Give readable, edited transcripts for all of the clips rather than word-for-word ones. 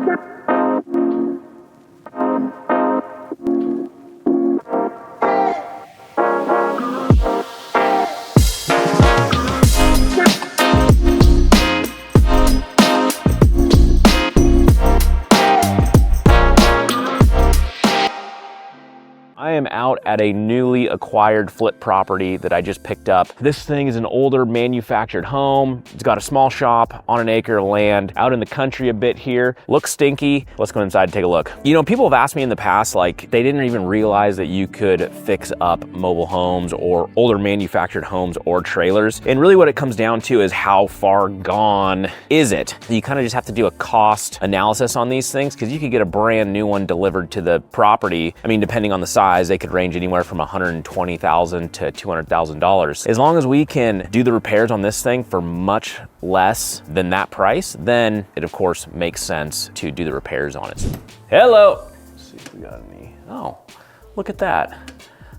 I am out at a newly acquired flip property that I just picked up. This thing is an older manufactured home. It's got a small shop on an acre of land out in the country a bit here. Looks stinky. Let's go inside and take a look. You know, people have asked me in the past, like, they didn't even realize that you could fix up mobile homes or older manufactured homes or trailers. And really what it comes down to is how far gone is it? You kind of just have to do a cost analysis on these things, because you could get a brand new one delivered to the property. I mean, depending on the size, they could range anywhere from $120,000 to $200,000. As long as we can do the repairs on this thing for much less than that price, then it of course makes sense to do the repairs on it. Hello. Let's see if we got any. Oh, look at that.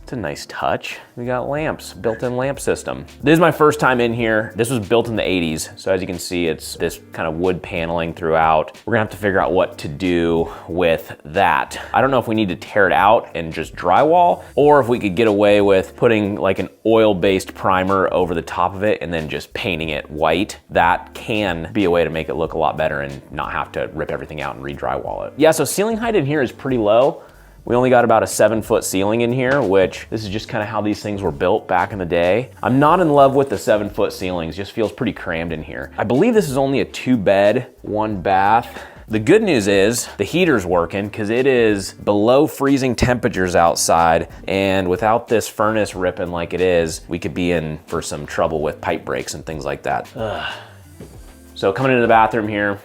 It's a nice touch. We got lamps, built-in lamp system. This is my first time in here. This was built in the 80s. So as you can see, it's this kind of wood paneling throughout. We're gonna have to figure out what to do with that. I don't know if we need to tear it out and just drywall, or if we could get away with putting like an oil-based primer over the top of it and then just painting it white. That can be a way to make it look a lot better and not have to rip everything out and re-drywall it. Yeah, so ceiling height in here is pretty low. We only got about a 7-foot ceiling in here, which this is just kind of how these things were built back in the day. I'm not in love with the 7-foot ceilings, just feels pretty crammed in here. I believe this is only a 2-bed, 1-bath. The good news is the heater's working, because it is below freezing temperatures outside, and without this furnace ripping like it is, we could be in for some trouble with pipe breaks and things like that. Ugh. So coming into the bathroom here,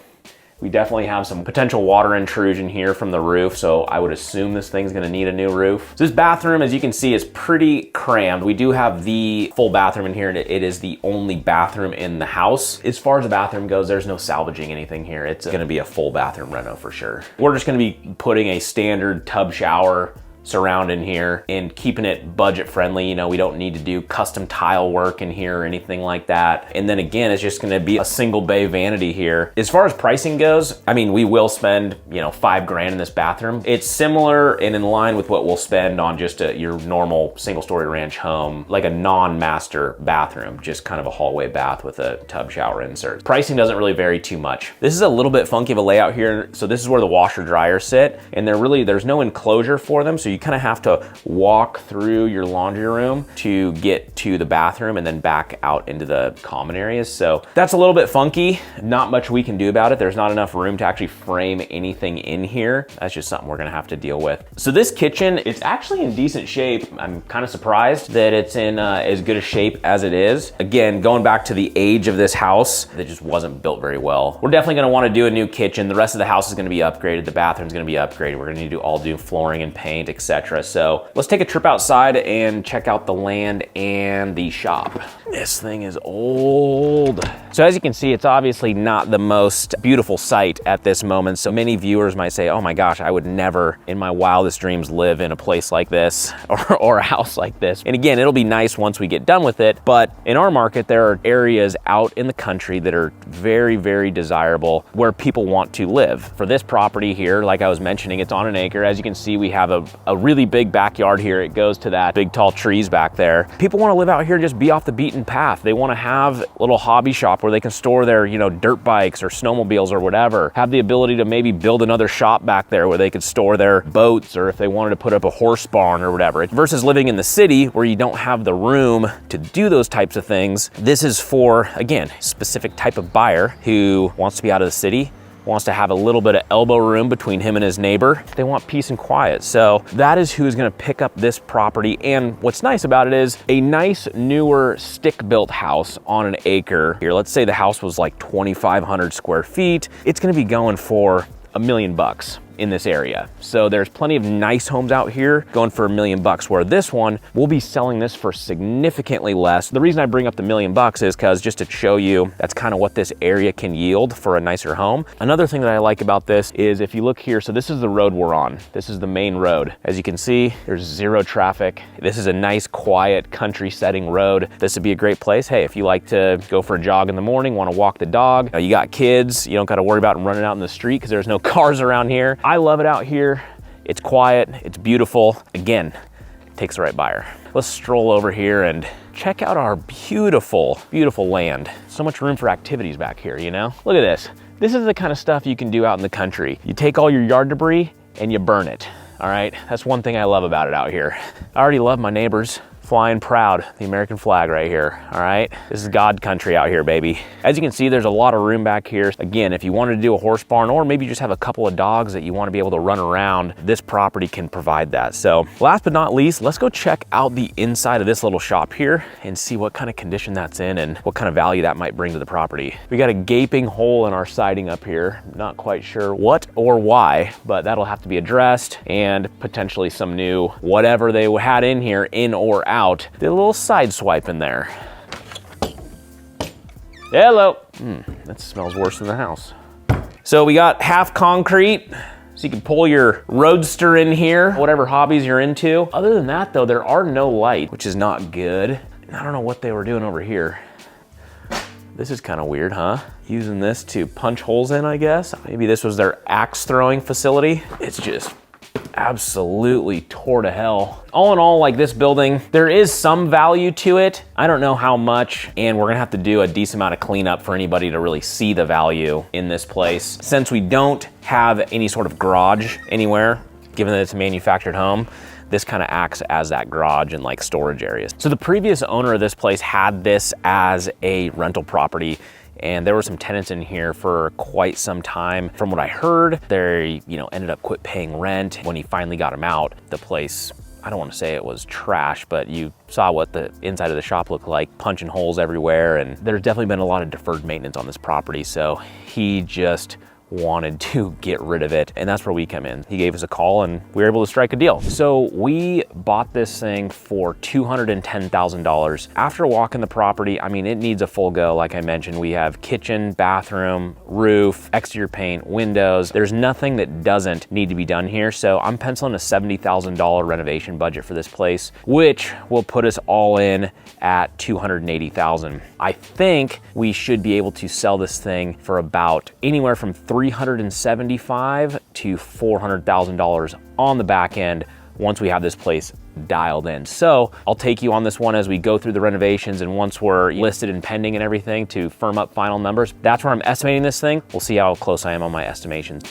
we definitely have some potential water intrusion here from the roof, so I would assume this thing's gonna need a new roof. So this bathroom, as you can see, is pretty crammed. We do have the full bathroom in here, and it is the only bathroom in the house. As far as the bathroom goes, there's no salvaging anything here. It's gonna be a full bathroom reno for sure. We're just gonna be putting a standard tub shower surround in here and keeping it budget friendly. You know, we don't need to do custom tile work in here or anything like that. And then again, it's just gonna be a single bay vanity here. As far as pricing goes, I mean, we will spend, you know, $5,000 in this bathroom. It's similar and in line with what we'll spend on just your normal single-story ranch home, like a non-master bathroom, just kind of a hallway bath with a tub shower insert. Pricing doesn't really vary too much. This is a little bit funky of a layout here. So this is where the washer dryer sit, and there's no enclosure for them. So you kind of have to walk through your laundry room to get to the bathroom and then back out into the common areas. So that's a little bit funky. Not much we can do about it. There's not enough room to actually frame anything in here. That's just something we're gonna have to deal with. So this kitchen, it's actually in decent shape. I'm kind of surprised that it's in as good a shape as it is. Again, going back to the age of this house, that just wasn't built very well. We're definitely gonna wanna do a new kitchen. The rest of the house is gonna be upgraded. The bathroom's gonna be upgraded. We're gonna need to all do flooring and paint, etc. So let's take a trip outside and check out the land and the shop. This thing is old. So as you can see, it's obviously not the most beautiful site at this moment. So many viewers might say, oh my gosh, I would never in my wildest dreams live in a place like this or a house like this. And again, it'll be nice once we get done with it. But in our market, there are areas out in the country that are very, very desirable where people want to live. For this property here, like I was mentioning, it's on an acre. As you can see, we have a really big backyard here. It goes to that big tall trees back there. People want to live out here and just be off the beaten path. They want to have a little hobby shop where they can store their, you know, dirt bikes or snowmobiles or whatever. Have the ability to maybe build another shop back there where they could store their boats, or if they wanted to put up a horse barn or whatever. Versus living in the city where you don't have the room to do those types of things. This is for, again, specific type of buyer who wants to be out of the city, wants to have a little bit of elbow room between him and his neighbor. They want peace and quiet. So that is who is gonna pick up this property. And what's nice about it is a nice newer stick-built house on an acre. Here, let's say the house was like 2,500 square feet. It's gonna be going for $1 million. in this area. So there's plenty of nice homes out here going for $1 million, where this one, we'll be selling this for significantly less. The reason I bring up the $1 million is because just to show you, that's kind of what this area can yield for a nicer home. Another thing that I like about this is if you look here, so this is the road we're on. This is the main road. As you can see, there's zero traffic. This is a nice, quiet, country setting road. This would be a great place. Hey, if you like to go for a jog in the morning, want to walk the dog, you got kids, you don't got to worry about running out in the street because there's no cars around here. I love it out here. It's quiet, it's beautiful. Again, takes the right buyer. Let's stroll over here and check out our beautiful, beautiful land. So much room for activities back here, you know? Look at this. This is the kind of stuff you can do out in the country. You take all your yard debris and you burn it, all right? That's one thing I love about it out here. I already love my neighbors. Flying proud, the American flag right here, all right? This is God country out here, baby. As you can see, there's a lot of room back here. Again, if you wanted to do a horse barn, or maybe you just have a couple of dogs that you want to be able to run around, this property can provide that. So last but not least, let's go check out the inside of this little shop here and see what kind of condition that's in and what kind of value that might bring to the property. We got a gaping hole in our siding up here. Not quite sure what or why, but that'll have to be addressed, and potentially some new whatever they had in here, in or out. Did a little side swipe in there. Hello. That smells worse than the house. So we got half concrete, so you can pull your roadster in here, whatever hobbies you're into. Other than that though, there are no lights, which is not good. I don't know what they were doing over here. This is kind of weird, huh? Using this to punch holes in, I guess. Maybe this was their axe throwing facility. It's just absolutely tore to hell. All in all, like this building, there is some value to it. I don't know how much, and we're gonna have to do a decent amount of cleanup for anybody to really see the value in this place. Since we don't have any sort of garage anywhere, given that it's a manufactured home, this kind of acts as that garage and like storage areas. So the previous owner of this place had this as a rental property, and there were some tenants in here for quite some time. From what I heard, they, ended up quit paying rent. When he finally got them out, the place, I don't want to say it was trash, but you saw what the inside of the shop looked like, punching holes everywhere. And there's definitely been a lot of deferred maintenance on this property. So he just wanted to get rid of it, and that's where we come in. He gave us a call and we were able to strike a deal. So we bought this thing for $210,000. After walking the property, I mean, it needs a full go. Like I mentioned, we have kitchen, bathroom, roof, exterior paint, windows. There's nothing that doesn't need to be done here. So I'm penciling a $70,000 renovation budget for this place, which will put us all in at $280,000. I think we should be able to sell this thing for about anywhere from $375,000 to $400,000 on the back end once we have this place dialed in. So I'll take you on this one as we go through the renovations, and once we're listed and pending and everything to firm up final numbers, that's where I'm estimating this thing. We'll see how close I am on my estimations.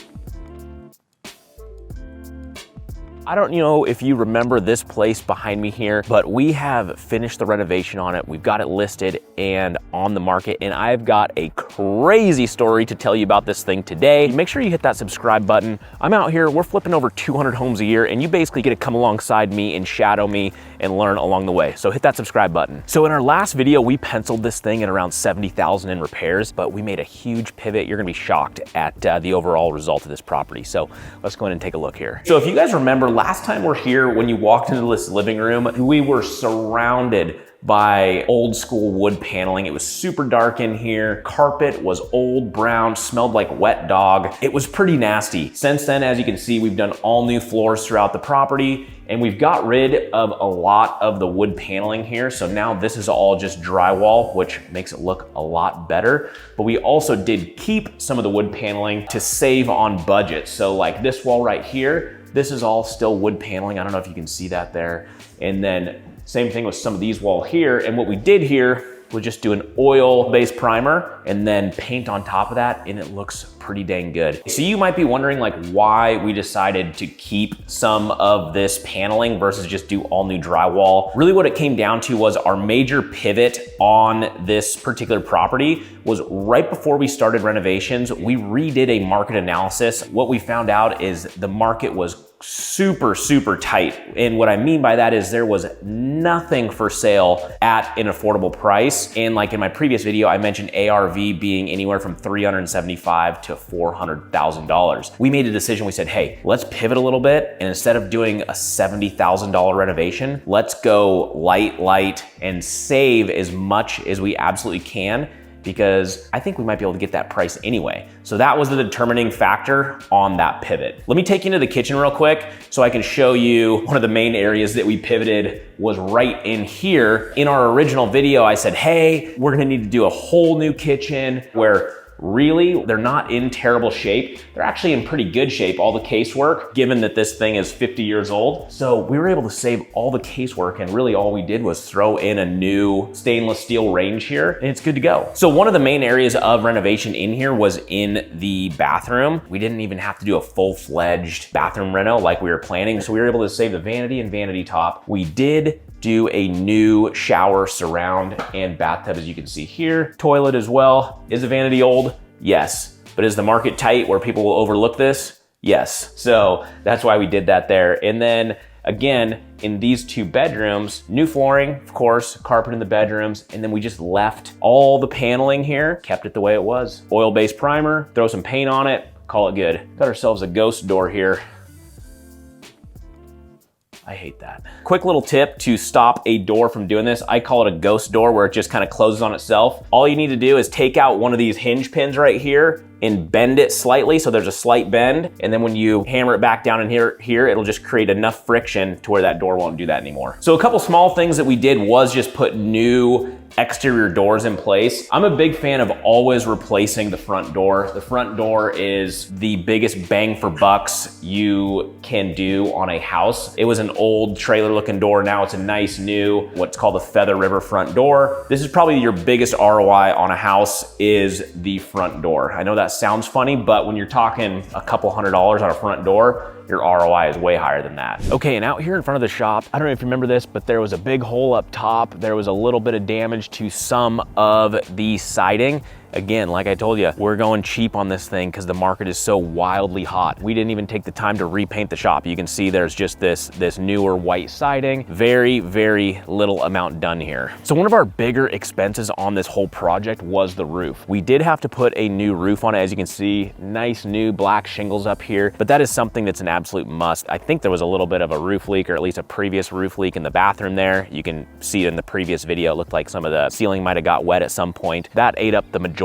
I don't know if you remember this place behind me here, but we have finished the renovation on it. We've got it listed and on the market, and I've got a crazy story to tell you about this thing today. Make sure you hit that subscribe button. I'm out here, we're flipping over 200 homes a year, and you basically get to come alongside me and shadow me and learn along the way. So hit that subscribe button. So in our last video, we penciled this thing at around 70,000 in repairs, but we made a huge pivot. You're gonna be shocked at the overall result of this property. So let's go in and take a look here. So if you guys remember, last time we're here, when you walked into this living room, we were surrounded by old school wood paneling. It was super dark in here. Carpet was old brown, smelled like wet dog. It was pretty nasty. Since then, as you can see, we've done all new floors throughout the property, and we've got rid of a lot of the wood paneling here. So now this is all just drywall, which makes it look a lot better. But we also did keep some of the wood paneling to save on budget. So like this wall right here, this is all still wood paneling. I don't know if you can see that there. And then same thing with some of these walls here. And what we did here was just do an oil-based primer and then paint on top of that, and it looks pretty dang good. So you might be wondering like why we decided to keep some of this paneling versus just do all new drywall. Really what it came down to was our major pivot on this particular property was right before we started renovations. We redid a market analysis. What we found out is the market was super, super tight. And what I mean by that is there was nothing for sale at an affordable price. And like in my previous video, I mentioned ARV being anywhere from $375,000 to $400,000. We made a decision. We said, hey, let's pivot a little bit. And instead of doing a $70,000 renovation, let's go light, and save as much as we absolutely can, because I think we might be able to get that price anyway. So that was the determining factor on that pivot. Let me take you into the kitchen real quick so I can show you one of the main areas that we pivoted was right in here. In our original video, I said, hey, we're gonna need to do a whole new kitchen, where really, they're not in terrible shape. They're actually in pretty good shape, all the casework, given that this thing is 50 years old. So we were able to save all the casework, and really all we did was throw in a new stainless steel range here, and it's good to go. So one of the main areas of renovation in here was in the bathroom. We didn't even have to do a full-fledged bathroom reno like we were planning, so we were able to save the vanity and vanity top. We did do a new shower surround and bathtub, as you can see here. Toilet as well. Is the vanity old? Yes. But is the market tight where people will overlook this? Yes. So that's why we did that there. And then again, in these two bedrooms, new flooring, of course, carpet in the bedrooms, and then we just left all the paneling here, kept it the way it was. Oil-based primer, throw some paint on it, call it good. Got ourselves a ghost door here. I hate that. Quick little tip to stop a door from doing this. I call it a ghost door, where it just kind of closes on itself. All you need to do is take out one of these hinge pins right here and bend it slightly, so there's a slight bend. And then when you hammer it back down in here, it'll just create enough friction to where that door won't do that anymore. So a couple small things that we did was just put new exterior doors in place. I'm a big fan of always replacing the front door. The front door is the biggest bang for bucks you can do on a house. It was an old trailer looking door. Now it's a nice new, what's called a Feather River front door. This is probably your biggest ROI on a house, is the front door. I know that sounds funny, but when you're talking a couple $100s on a front door, your ROI is way higher than that. Okay, and out here in front of the shop, I don't know if you remember this, but there was a big hole up top. There was a little bit of damage to some of the siding. Again, like I told you, we're going cheap on this thing because the market is so wildly hot. We didn't even take the time to repaint the shop. You can see there's just this newer white siding. Very, very little amount done here. So one of our bigger expenses on this whole project was the roof. We did have to put a new roof on it. As you can see, nice new black shingles up here, but that is something that's an absolute must. I think there was a little bit of a roof leak, or at least a previous roof leak in the bathroom there. You can see it in the previous video. It looked like some of the ceiling might have got wet at some point. That ate up the majority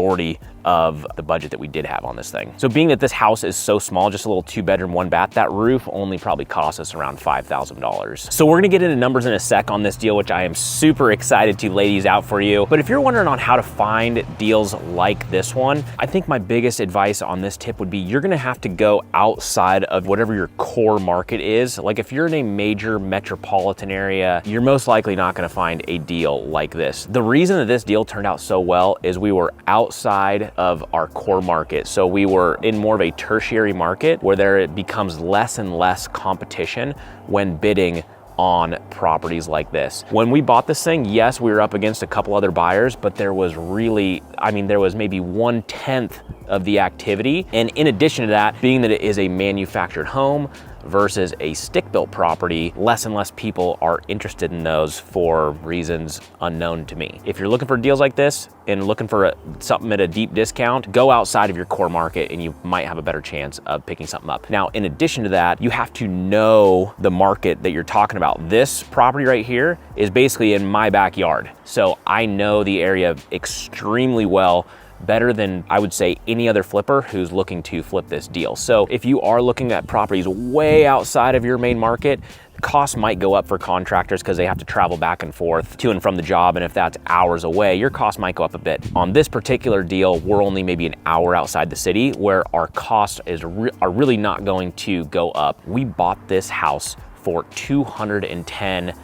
of the budget that we did have on this thing. So being that this house is so small, just a little 2-bedroom, 1-bath, that roof only probably cost us around $5,000. So we're gonna get into numbers in a sec on this deal, which I am super excited to lay these out for you. But if you're wondering on how to find deals like this one, I think my biggest advice on this tip would be you're gonna have to go outside of whatever your core market is. Like if you're in a major metropolitan area, you're most likely not gonna find a deal like this. The reason that this deal turned out so well is we were outside of our core market. So we were in more of a tertiary market where it becomes less and less competition when bidding on properties like this. When we bought this thing, yes, we were up against a couple other buyers, but there was really, there was maybe 1/10 of the activity. And in addition to that, being that it is a manufactured home versus a stick-built property, less and less people are interested in those for reasons unknown to me. If you're looking for deals like this and looking for something at a deep discount, go outside of your core market and you might have a better chance of picking something up. Now, in addition to that, you have to know the market that you're talking about. This property right here is basically in my backyard. So I know the area extremely well, better than I would say any other flipper who's looking to flip this deal. So if you are looking at properties way outside of your main market, the cost might go up for contractors because they have to travel back and forth to and from the job. And if that's hours away, your cost might go up a bit. On this particular deal, we're only maybe an hour outside the city where our costs are really not going to go up. We bought this house for $210,000.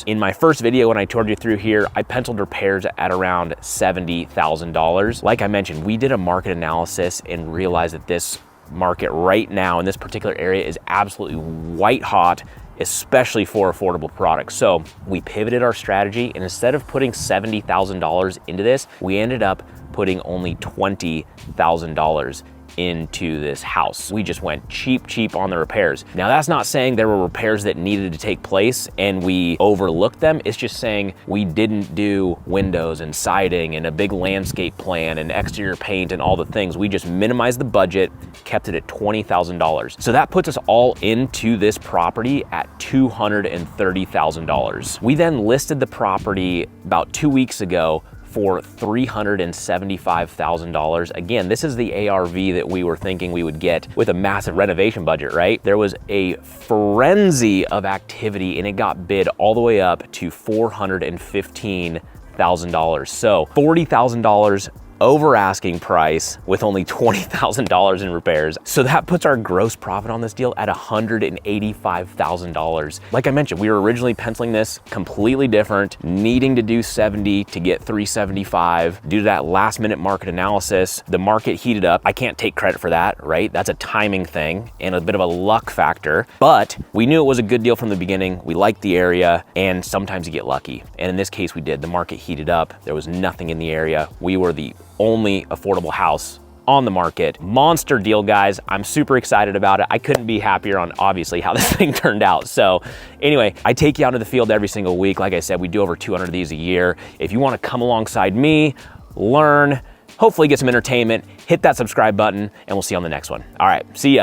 In my first video, when I toured you through here, I penciled repairs at around $70,000. Like I mentioned, we did a market analysis and realized that this market right now in this particular area is absolutely white hot, especially for affordable products. So we pivoted our strategy, and instead of putting $70,000 into this, we ended up putting only $20,000 into this house. We just went cheap on the repairs. Now, that's not saying there were repairs that needed to take place and we overlooked them. It's just saying we didn't do windows and siding and a big landscape plan and exterior paint and all the things. We just minimized the budget, kept it at $20,000. So that puts us all into this property at $230,000. We then listed the property about 2 weeks ago for $375,000. Again, this is the ARV that we were thinking we would get with a massive renovation budget, right? There was a frenzy of activity and it got bid all the way up to $415,000. So $40,000 over asking price with only $20,000 in repairs. So that puts our gross profit on this deal at $185,000. Like I mentioned, we were originally penciling this completely different, needing to do 70 to get 375. Due to that last minute market analysis, the market heated up. I can't take credit for that, right? That's a timing thing and a bit of a luck factor, but we knew it was a good deal from the beginning. We liked the area and sometimes you get lucky. And in this case we did. The market heated up. There was nothing in the area. We were the only affordable house on the market. Monster deal, guys. I'm super excited about it. I couldn't be happier on obviously how this thing turned out. So anyway, I take you out to the field every single week. Like I said, we do over 200 of these a year. If you want to come alongside me, learn, hopefully get some entertainment, hit that subscribe button, and we'll see you on the next one. All right, see ya.